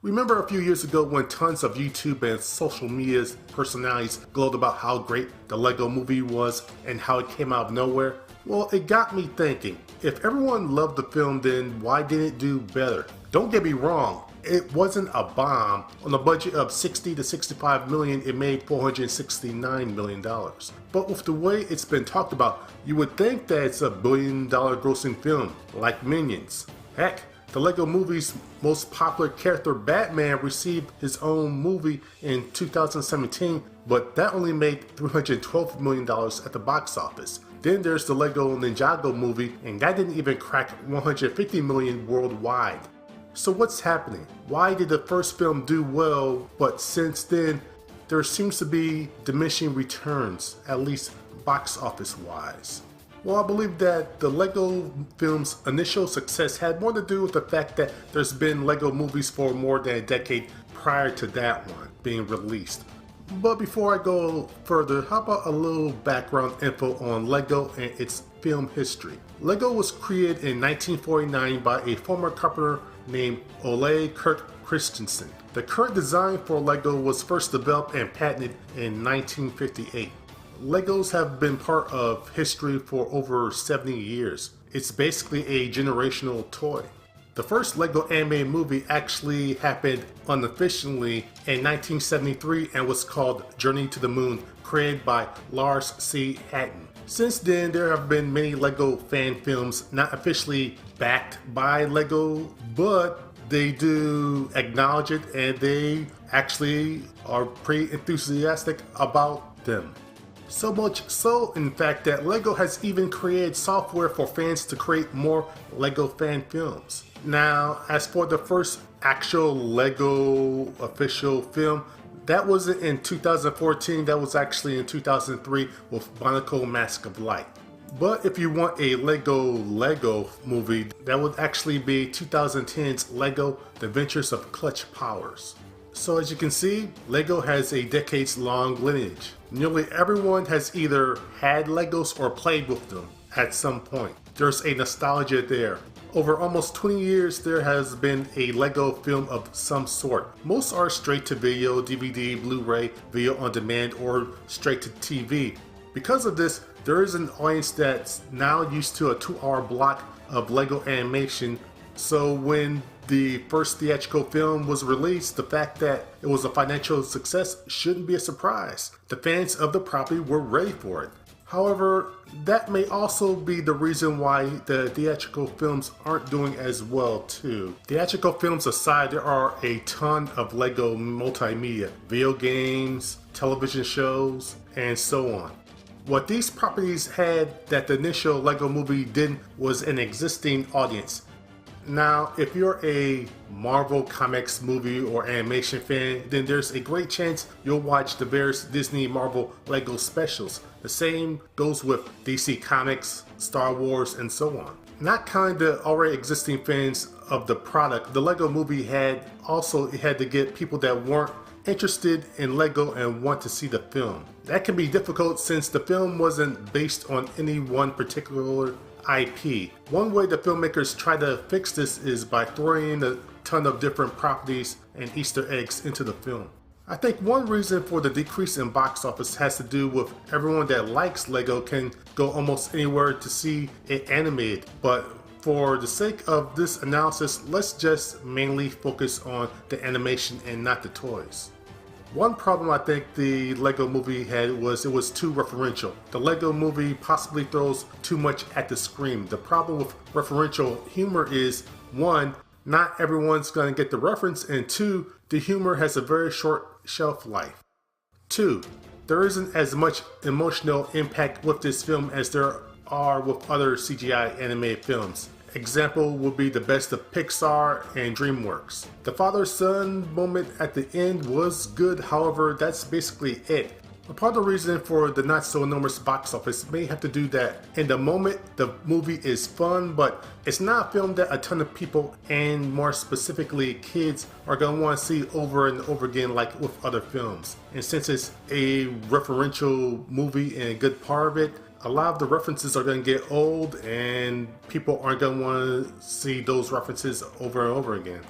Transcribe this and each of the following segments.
Remember a few years ago when tons of YouTube and social media personalities glowed about how great the Lego movie was and how it came out of nowhere? Well, it got me thinking, if everyone loved the film, then why didn't it do better? Don't get me wrong, it wasn't a bomb. On a budget of 60 to 65 million, it made $469 million. But with the way it's been talked about, you would think that it's a $1 billion grossing film, like Minions. Heck, the Lego movie's most popular character, Batman, received his own movie in 2017, but that only made $312 million at the box office. Then there's the Lego Ninjago movie, and that didn't even crack 150 million worldwide. So what's happening? Why did the first film do well, but since then, there seems to be diminishing returns, at least box office wise? Well, I believe that the Lego film's initial success had more to do with the fact that there's been Lego movies for more than a decade prior to that one being released. But before I go further, how about a little background info on Lego and its film history? Lego was created in 1949 by a former carpenter named Ole Kurt Christensen. The current design for Lego was first developed and patented in 1958. Legos have been part of history for over 70 years. It's basically a generational toy. The first Lego animated movie actually happened unofficially in 1973 and was called Journey to the Moon, created by Lars C. Hatton. Since then, there have been many Lego fan films not officially backed by Lego, but they do acknowledge it and they actually are pretty enthusiastic about them. So much so, in fact, that Lego has even created software for fans to create more Lego fan films. Now, as for the first actual Lego official film, that wasn't in 2014, that was actually in 2003 with Monaco Mask of Light. But if you want a Lego movie, that would actually be 2010's Lego The Adventures of Clutch Powers. So as you can see, Lego has a decades-long lineage. Nearly everyone has either had Legos or played with them at some point. There's a nostalgia there. Over almost 20 years, there has been a Lego film of some sort. Most are straight to video, DVD, Blu-ray, video on demand, or straight to TV. Because of this, there is an audience that's now used to a 2-hour block of Lego animation. So when the first theatrical film was released, the fact that it was a financial success shouldn't be a surprise. The fans of the property were ready for it. However, that may also be the reason why the theatrical films aren't doing as well too. Theatrical films aside, there are a ton of Lego multimedia, video games, television shows, and so on. What these properties had that the initial Lego movie didn't was an existing audience. Now, if you're a Marvel Comics movie or animation fan, then there's a great chance you'll watch the various Disney Marvel Lego specials. The same goes with DC Comics, Star Wars, and so on. Not kinda already existing fans of the product, the Lego movie had to get people that weren't interested in Lego and want to see the film. That can be difficult since the film wasn't based on any one particular IP. One way the filmmakers try to fix this is by throwing in a ton of different properties and Easter eggs into the film. I think one reason for the decrease in box office has to do with everyone that likes Lego can go almost anywhere to see it animated, but for the sake of this analysis, let's just mainly focus on the animation and not the toys. One problem I think the Lego movie had was it was too referential. The Lego movie possibly throws too much at the screen. The problem with referential humor is, one, not everyone's going to get the reference, and two, the humor has a very short shelf life. Two, there isn't as much emotional impact with this film as there are with other CGI animated films. Example would be the best of Pixar and DreamWorks. The father-son moment at the end was good, however, that's basically it. A part of the reason for the not so enormous box office may have to do that in the moment the movie is fun, but it's not a film that a ton of people, and more specifically kids, are going to want to see over and over again like with other films. And since it's a referential movie and a good part of it, a lot of the references are going to get old and people aren't going to want to see those references over and over again.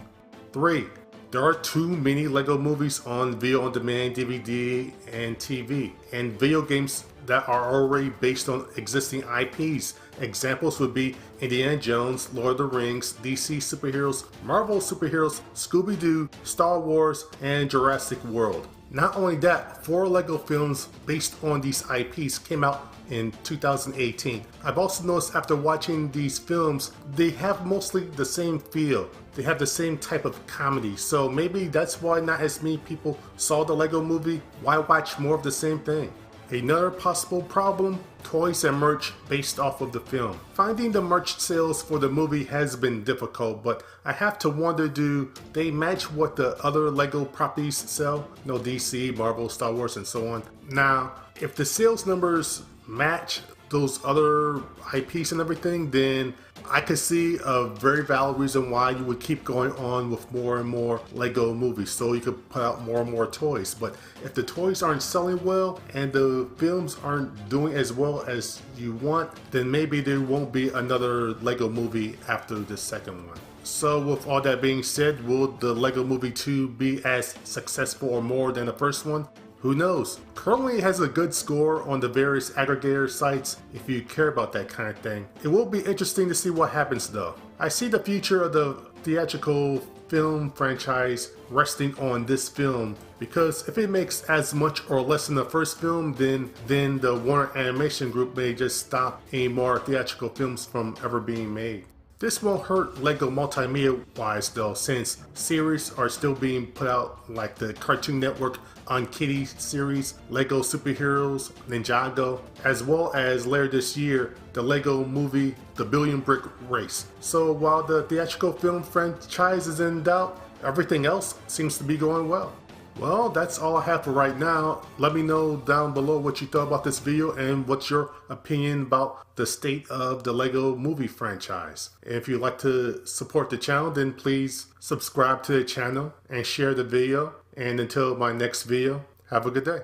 3. There are too many LEGO movies on video on demand, DVD, and TV, and video games that are already based on existing IPs. Examples would be Indiana Jones, Lord of the Rings, DC superheroes, Marvel superheroes, Scooby-Doo, Star Wars, and Jurassic World. Not only that, 4 LEGO films based on these IPs came out in 2018. I've also noticed after watching these films, they have mostly the same feel. They have the same type of comedy. So maybe that's why not as many people saw the LEGO movie. Why watch more of the same thing? Another possible problem, toys and merch based off of the film. Finding the merch sales for the movie has been difficult, but I have to wonder, do they match what the other LEGO properties sell? No, DC, Marvel, Star Wars, and so on. Now, if the sales numbers match those other IPs and everything, then I could see a very valid reason why you would keep going on with more and more LEGO movies, so you could put out more and more toys. But if the toys aren't selling well and the films aren't doing as well as you want, then maybe there won't be another LEGO movie after the second one. So with all that being said, will the LEGO Movie 2 be as successful or more than the first one? Who knows? Currently it has a good score on the various aggregator sites if you care about that kind of thing. It will be interesting to see what happens though. I see the future of the theatrical film franchise resting on this film, because if it makes as much or less than the first film, then the Warner Animation Group may just stop any more theatrical films from ever being made. This won't hurt LEGO multimedia wise though, since series are still being put out, like the Cartoon Network Unkitty series, LEGO Superheroes, Ninjago, as well as later this year, the LEGO movie The Billion Brick Race. So while the theatrical film franchise is in doubt, everything else seems to be going well. Well, that's all I have for right now. Let me know down below what you thought about this video and what's your opinion about the state of the LEGO movie franchise. If you'd like to support the channel, then please subscribe to the channel and share the video. And until my next video, have a good day.